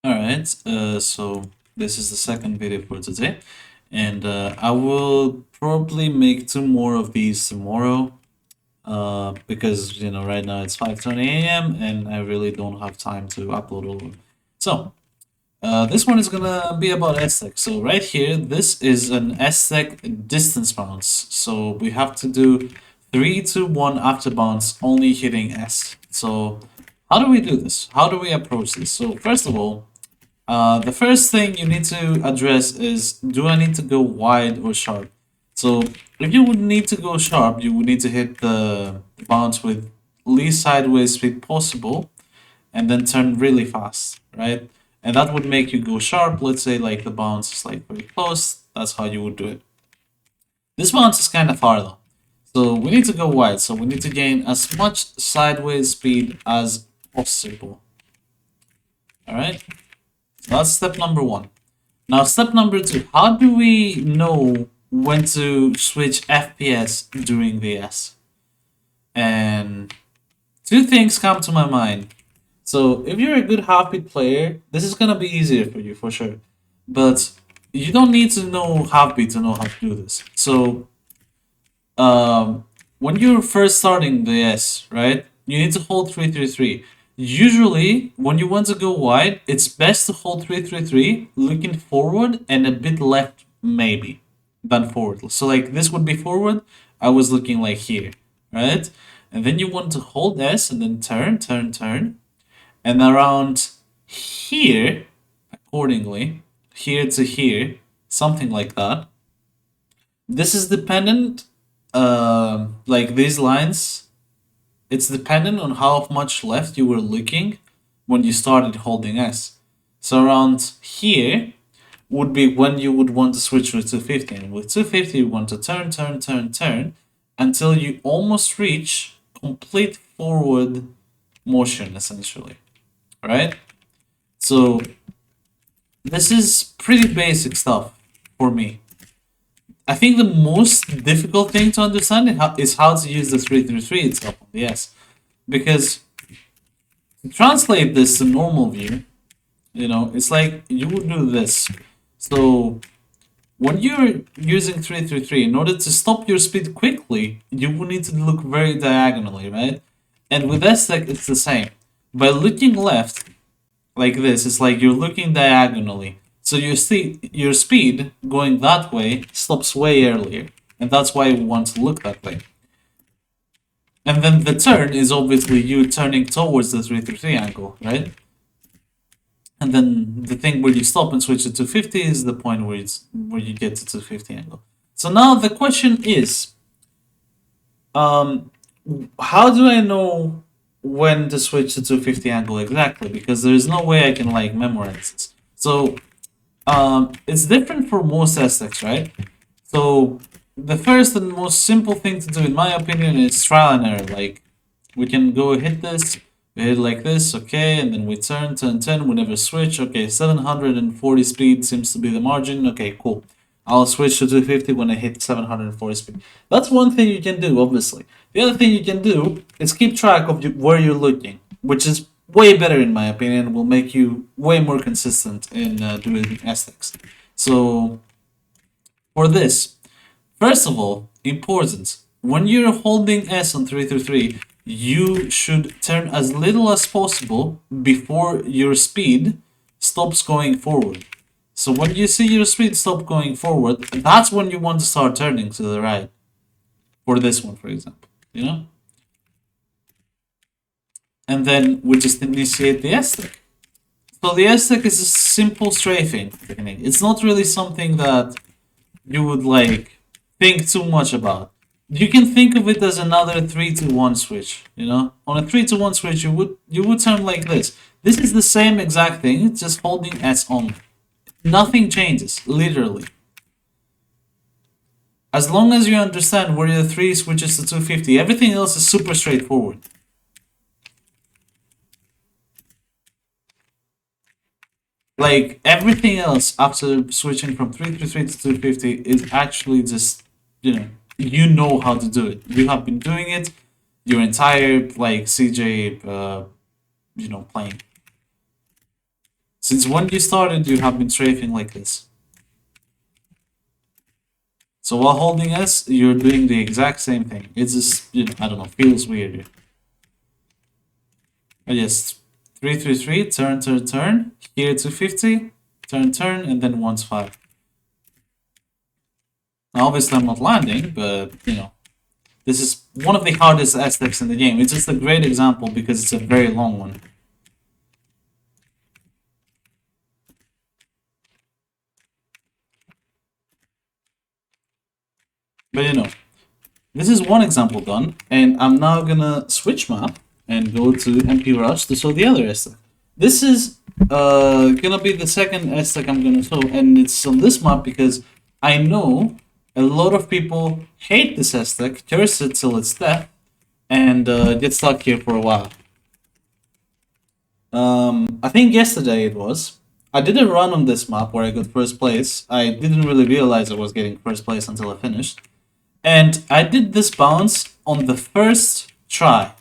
Alright, so this is the second video for today, and I will probably make two more of these tomorrow, because right now it's 5:20 a.m. and I really don't have time to upload all of them. So this one is gonna be about STEC. So right here, this is an STEC distance bounce. So we have to do 3, 2, 1 after bounce, only hitting S. So how do we do this? How do we approach this? So first of all, the first thing you need to address is, do I need to go wide or sharp? So if you would need to go sharp, you would need to hit the bounce with least sideways speed possible and then turn really fast, right? And that would make you go sharp. Let's say like the bounce is like very close. That's how you would do it. This bounce is kind of far though. So we need to go wide. So we need to gain as much sideways speed as possible. All right. That's step number one. Now, step number two, how do we know when to switch FPS during the S? And two things come to my mind. So, if you're a good half-beat player, this is gonna be easier for you for sure. But you don't need to know half-beat to know how to do this. So, when you're first starting the S, right, you need to hold 333. Usually, when you want to go wide, it's best to hold 333, looking forward and a bit left, maybe, than forward. So, like, this would be forward. I was looking like here, right? And then you want to hold S and then turn, turn, turn. And around here, accordingly, here to here, something like that. This is dependent, like these lines, it's dependent on how much left you were looking when you started holding S. So around here would be when you would want to switch to 250. And with 250, you want to turn, turn, turn, turn until you almost reach complete forward motion, essentially. Right? So this is pretty basic stuff for me. I think the most difficult thing to understand is how to use the 333 itself on the S. Because to translate this to normal view, it's like you would do this. So when you're using 333, in order to stop your speed quickly, you will need to look very diagonally, right? And with STEC, it's the same. By looking left, like this, it's like you're looking diagonally. So your speed going that way stops way earlier. And that's why we want to look that way. And then the turn is obviously you turning towards the 333 angle, right? And then the thing where you stop and switch to 250 is the point where you get to 250 angle. So now the question is, how do I know when to switch to 250 angle exactly? Because there's no way I can like memorize this. So it's different for most STECs, right? So the first and most simple thing to do, in my opinion, is trial and error. Like, we can go hit this, we hit like this, okay, and then we turn, turn, turn, we never switch, okay, 740 speed seems to be the margin, okay, cool. I'll switch to 250 when I hit 740 speed. That's one thing you can do, obviously. The other thing you can do is keep track of where you're looking, which is way better in my opinion, will make you way more consistent in doing STECs. So, for this, first of all, important, when you're holding S on 333, you should turn as little as possible before your speed stops going forward. So when you see your speed stop going forward, that's when you want to start turning to the right. For this one, for example, And then we just initiate the STEC. So the STEC is a simple strafing technique. It's not really something that you would like think too much about. You can think of it as another 3 to 1 switch, On a 3 to 1 switch, you would turn like this. This is the same exact thing, it's just holding S on. Nothing changes, literally. As long as you understand where the 3 switches to 250, everything else is super straightforward. Like, everything else after switching from 333 to 250 is actually just, you know how to do it. You have been doing it your entire, like, CJ, playing. Since when you started, you have been strafing like this. So while holding S, you're doing the exact same thing. It's just, I don't know, feels weird. But yes, 333, turn, turn, turn. Here 250, turn, turn, and then once 5. Now, obviously, I'm not landing, but this is one of the hardest aspects in the game. It's just a great example because it's a very long one. But this is one example done, and I'm now gonna switch map and go to MP Rush to show the other aspect. This is gonna be the second aspect I'm gonna show, and it's on this map because I know a lot of people hate this aspect, curse it till it's death, and get stuck here for a while. I think yesterday it was. I did a run on this map where I got first place. I didn't really realize I was getting first place until I finished. And I did this bounce on the first try.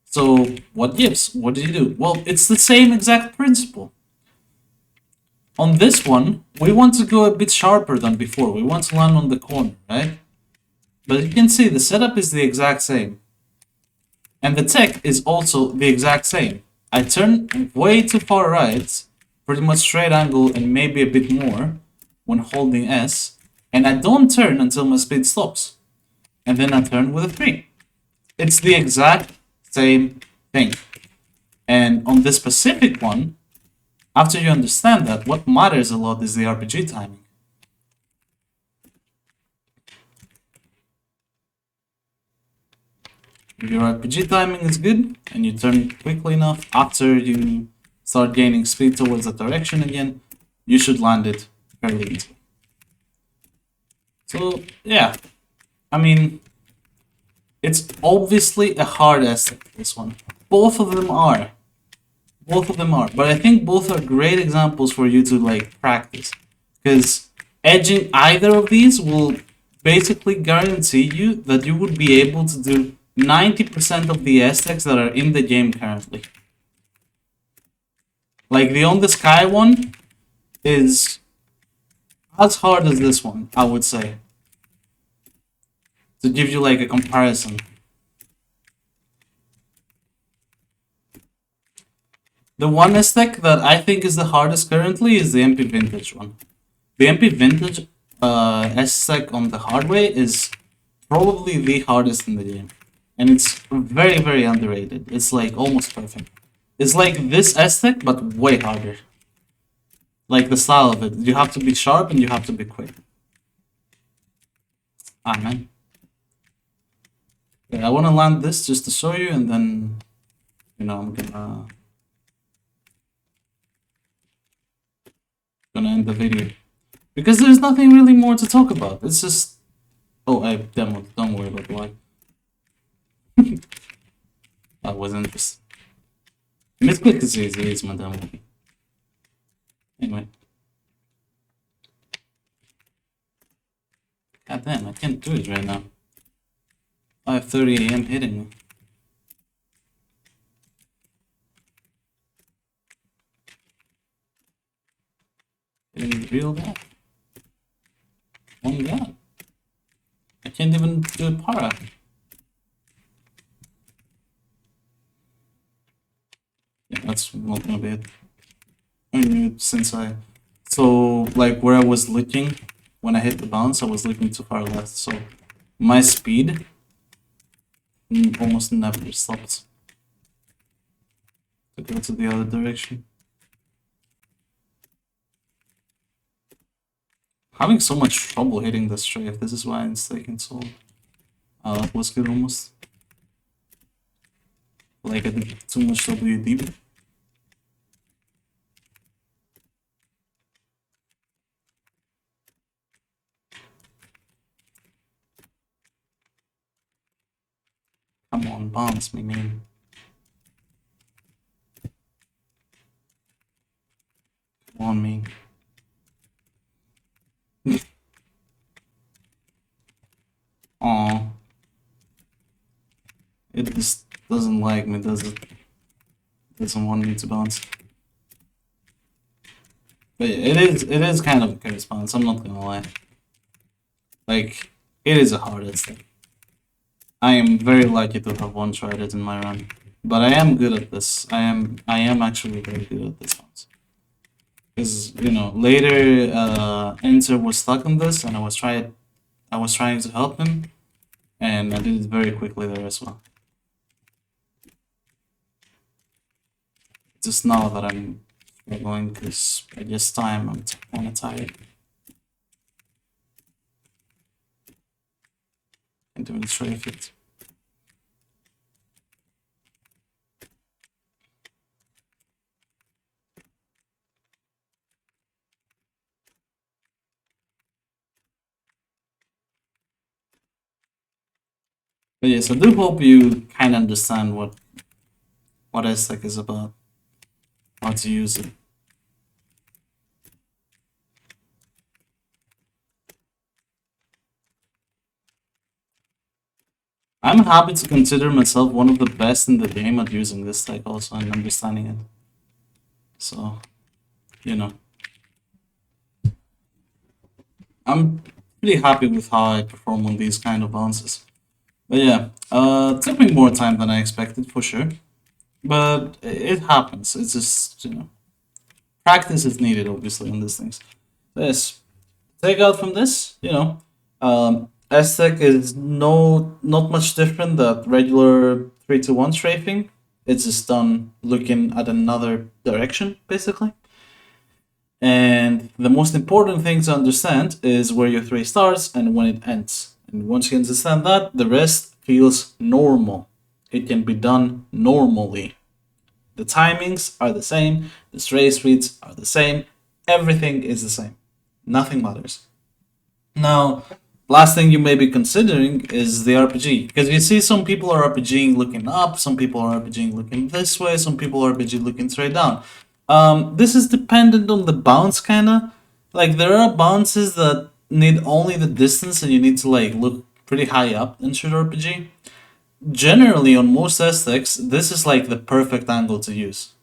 So what gives? What did you do? Well, it's the same exact principle. On this one, we want to go a bit sharper than before. We want to land on the corner, right? But you can see the setup is the exact same. And the tech is also the exact same. I turn way too far right, pretty much straight angle and maybe a bit more when holding S. And I don't turn until my speed stops. And then I turn with a 3. It's the exact same thing. And on this specific one, after you understand that, what matters a lot is the RPG timing. If your RPG timing is good and you turn quickly enough after you start gaining speed towards that direction again, you should land it fairly easily. So yeah, I mean, it's obviously a hard essay, this one. Both of them are. Both of them are. But I think both are great examples for you to like practice. Because edging either of these will basically guarantee you that you would be able to do 90% of the aspects that are in the game currently. Like the On the Sky one is as hard as this one, I would say. To give you like a comparison. The one aspect that I think is the hardest currently is the MP Vintage one. The MP Vintage aspect on the hard way is probably the hardest in the game. And it's very, very underrated. It's like almost perfect. It's like this aspect, but way harder. Like the style of it. You have to be sharp and you have to be quick. Ah, man. Okay, I want to land this just to show you, and then, I'm gonna end the video. Because there's nothing really more to talk about. It's just... Oh, I demoed. Don't worry about why. That was interesting. Mid-click is easy, it's my demo. Anyway. God damn, I can't do it right now. 5:30 AM hitting me. Hitting real bad. Oh god. I can't even do a para. Yeah, that's not gonna be it. I knew since so like where I was looking when I hit the bounce, I was looking too far left, so my speed almost never stopped to go to the other direction. Having so much trouble hitting the strafe, this is why it's taking so long. That was good almost. Like I did too much WD. Come on, bounce me, man. Come on, man. Aw. It just doesn't like me, does it? Doesn't want me to bounce. But yeah, it is kind of a good response. I'm not gonna lie. Like, it is a hard thing. I am very lucky to have one tried it in my run, but I am good at this. I am actually very good at this one. Because later, Enter was stuck on this, and I was trying to help him, and I did it very quickly there as well. Just now that I'm struggling, because by this time I'm kind of tired. Can't even strafe it. But yes, I do hope you kind of understand what STEC is about, how to use it. I'm happy to consider myself one of the best in the game at using this tech also and understanding it. So, you know, I'm pretty happy with how I perform on these kind of bounces. But yeah, it took me more time than I expected for sure. But it happens. It's just, practice is needed obviously on these things. So yes, take out from this, Aztec is not much different than regular 3-1 strafing. It's just done looking at another direction, basically. And the most important thing to understand is where your 3 starts and when it ends. And once you understand that, the rest feels normal. It can be done normally. The timings are the same, the stray speeds are the same, everything is the same. Nothing matters. Now, last thing you may be considering is the RPG. Because you see some people are RPGing looking up, some people are RPGing looking this way, some people are RPG looking straight down. This is dependent on the bounce, kinda. Like, there are bounces that need only the distance and you need to, like, look pretty high up in shoot RPG. Generally, on most aesthetics, this is, like, the perfect angle to use.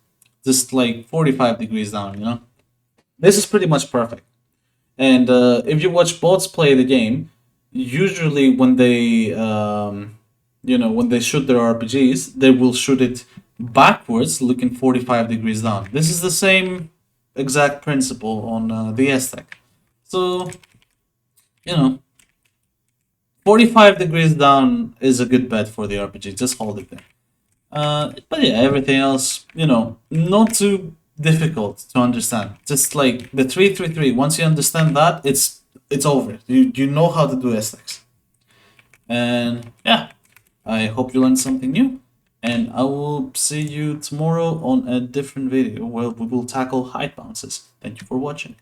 Just, like, 45 degrees down. This is pretty much perfect. And if you watch bots play the game, usually when they shoot their RPGs, they will shoot it backwards, looking 45 degrees down. This is the same exact principle on the S-Tech. So, you know, 45 degrees down is a good bet for the RPG. Just hold it there. But yeah, everything else, not too difficult to understand. Just like the 333. Once you understand that, it's over. You know how to do SX. And yeah, I hope you learned something new. And I will see you tomorrow on a different video where we will tackle height bounces. Thank you for watching.